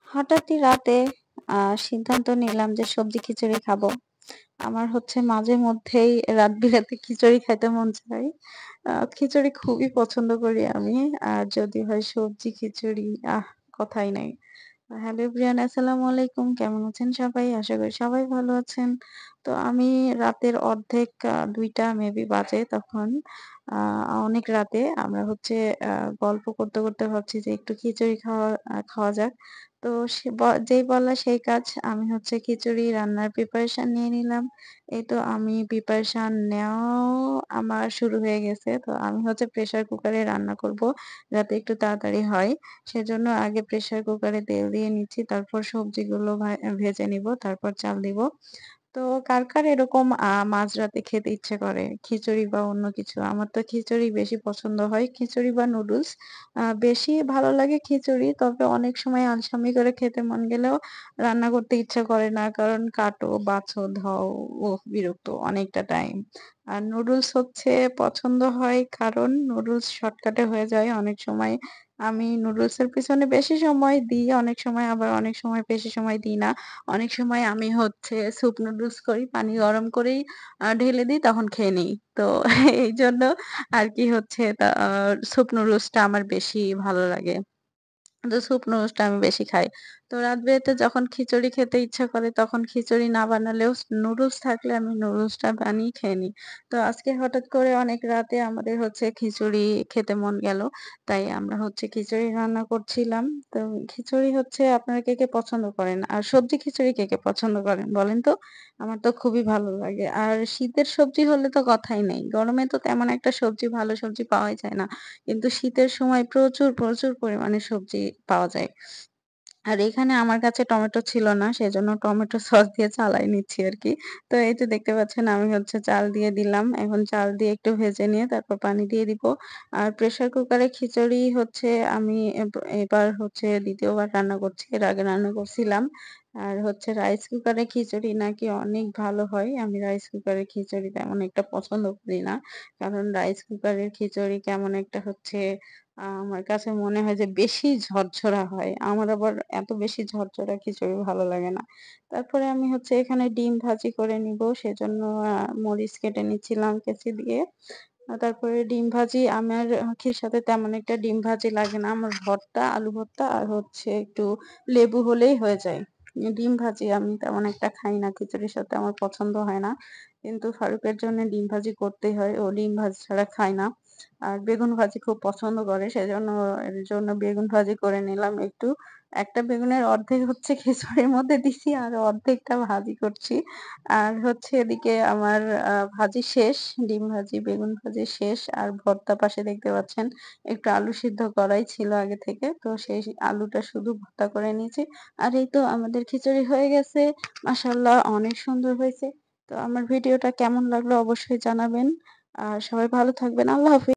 হঠাৎই রাতে সিদ্ধান্ত নিলাম যে সবজি খিচুড়ি খাবো। আমার হচ্ছে মাঝে মধ্যেই রাত বিরাতে খিচুড়ি খাইতে মন চায়। খিচুড়ি খুবই পছন্দ করি আমি। আর যদি হয় সবজি খিচুড়ি, কথাই নাই। হ্যালো এভরিওয়ান, আসসালামু আলাইকুম। কেমন আছেন সবাই? আশা করি সবাই ভালো আছেন। তো আমি রাতের অর্ধেক ২টা মেবি বাজে তখন। আ অনেক রাতে আমরা হচ্ছে আ গল্প করতে ভাবছি যে একটু খিচুড়ি খাওয়া যাক। তো সে যেই বলা সেই কাজ। আমি হচ্ছে খিচুড়ি রান্নার প্রিপারেশন নিয়ে নিলাম। এই তো আমি প্রিপারেশন নেওয়াও আমার শুরু হয়ে গেছে। তো আমি হচ্ছে প্রেশার কুকারে রান্না করব যাতে একটু তাড়াতাড়ি হয়। সেজন্য আগে প্রেশার কুকারে তেল দিয়ে নিচ্ছি। তারপর সবজিগুলো ভেজে নিবো। তারপর চাল দিব। তো কার এরকম মাঝরাতে খেতে ইচ্ছে করে খিচুড়ি বা অন্য কিছু? আমার তো খিচুড়ি বেশি পছন্দ হয়। খিচুড়ি বা নুডলস। বেশি ভালো লাগে খিচুড়ি। তবে অনেক সময় আলসামি করে খেতে মন গেলেও রান্না করতে ইচ্ছা করে না। কারণ কাটো, বাছো, ধোও, বিরক্ত অনেকটা টাইম। আর নুডলস হচ্ছে পছন্দ হয় কারণ নুডলস শর্টকাটে হয়ে যায় অনেক সময়। আমি নুডলসের পিছনে বেশি সময় দিই, অনেক সময় বেশি সময় দিই না। অনেক সময় আমি হচ্ছে স্যুপ নুডলস করি। পানি গরম করেই ঢেলে দিই তখন খেয়ে নেই। তো এইজন্য আরকি হচ্ছে স্যুপ নুডলসটা আমার বেশি ভালো লাগে। তো স্যুপ নুডলসটা আমি বেশি খাই। তো রাত বিরেতে যখন খিচুড়ি খেতে ইচ্ছা করে তখন খিচুড়ি না বানালেও নুডলস থাকলে আমি নুডলসটা বানিয়ে খেয়ে নিই। তো আজকে হঠাৎ করে অনেক রাতে আমাদের হচ্ছে খিচুড়ি খেতে মন গেল। তাই আমরা হচ্ছে খিচুড়ি রান্না করছিলাম। তো খিচুড়ি হচ্ছে আপনারা কে পছন্দ করেন? আর সবজি খিচুড়ি কে পছন্দ করেন বলেন তো? আমার তো খুবই ভালো লাগে। আর শীতের সবজি হলে তো কথাই নেই। গরমে তো তেমন একটা ভালো সবজি পাওয়াই যায় না। কিন্তু শীতের সময় প্রচুর পরিমাণে সবজি পাওয়া যায়। আর এখানে আমার কাছে টমেটো ছিল না। সেজন্য টমেটো সস দিয়ে চালাই নিচ্ছি আরকি। তো এই যে দেখতে পাচ্ছেন আমি হচ্ছে চাল দিয়ে দিলাম। এখন চাল দিয়ে একটু ভেজে নিয়ে তারপর পানি দিয়ে দিব। আর প্রেশার কুকারে খিচুড়ি হচ্ছে আমি এবার হচ্ছে ২য় বার রান্না করছি। এর আগে রান্না করছিলাম। আর হচ্ছে রাইস কুকারে খিচুড়ি নাকি অনেক ভালো হয়। আমি রাইস কুকারের খিচুড়ি তেমন একটা পছন্দ করি না। কারণ রাইস কুকারের খিচুড়ি কেমন একটা হচ্ছে আমার কাছে মনে হয় যে বেশি ঝরঝরা হয়। আমার আবার এত বেশি ঝরঝরা খিচুড়ি ভালো লাগে না। তারপরে আমি হচ্ছে এখানে ডিম ভাজি করে নিবো। সেজন্য মরিচ কেটে নিচ্ছিলাম কেচি দিয়ে। তারপরে ডিম ভাজি আমার খিচুড়ির সাথে তেমন একটা ডিম ভাজি লাগে না। আমার ভর্তা, আলু ভর্তা আর হচ্ছে একটু লেবু হলেই হয়ে যায়। ডিম ভাজি আমি তেমন একটা খাই না খিচুড়ির সাথে আমার পছন্দ হয় না। কিন্তু ফারুকের জন্য ডিম ভাজি করতেই হয়। ও ডিম ভাজি ছাড়া খায় না। আর বেগুন ভাজি খুব পছন্দ করে। সেজন্য এর জন্য বেগুন ভাজি করে নিলাম একটু। একটা বেগুনের অর্ধেক হচ্ছে খিচুড়ির মধ্যে দিছি আর অর্ধেকটা ভাজি করছি। আর হচ্ছে এদিকে আমার ভাজি শেষ। ডিম ভাজি, বেগুন ভাজি শেষ। আর ভর্তা পাশে দেখতে পাচ্ছেন। একটু আলু সিদ্ধ করাই ছিল আগে থেকে। তো সেই আলুটা শুধু ভর্তা করে নিয়েছি। আর এই তো আমাদের খিচুড়ি হয়ে গেছে। মাশাআল্লাহ অনেক সুন্দর হয়েছে। তো আমার ভিডিওটা কেমন লাগলো অবশ্যই জানাবেন। আর সবাই ভালো থাকবেন। আল্লাহ হাফেজ।